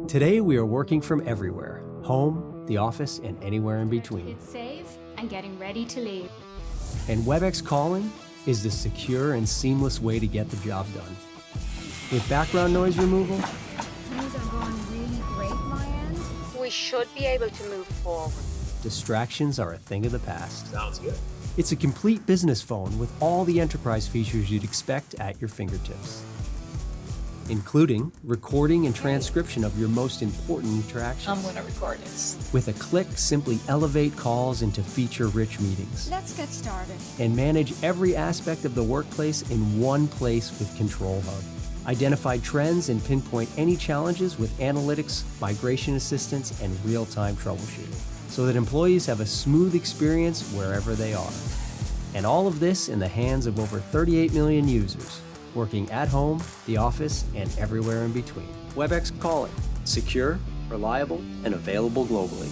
Today, we are working from everywhere, home, the office, and anywhere in between. Hit save and getting ready to leave. And Webex calling is the secure and seamless way to get the job done. With background noise removal, Things are going really great, my end. We should be able to move forward. distractions are a thing of the past. Sounds good. It's a complete business phone with all the enterprise features you'd expect at your fingertips, including recording and transcription of your most important interactions. I'm gonna record this. With a click, simply elevate calls into feature-rich meetings Let's get started. and manage every aspect of the workplace in one place with Control Hub. Identify trends and pinpoint any challenges with analytics, migration assistance, and real-time troubleshooting, so that employees have a smooth experience wherever they are. And all of this in the hands of over 38 million users, working at home, the office, and everywhere in between. Webex Calling, secure, reliable, and available globally.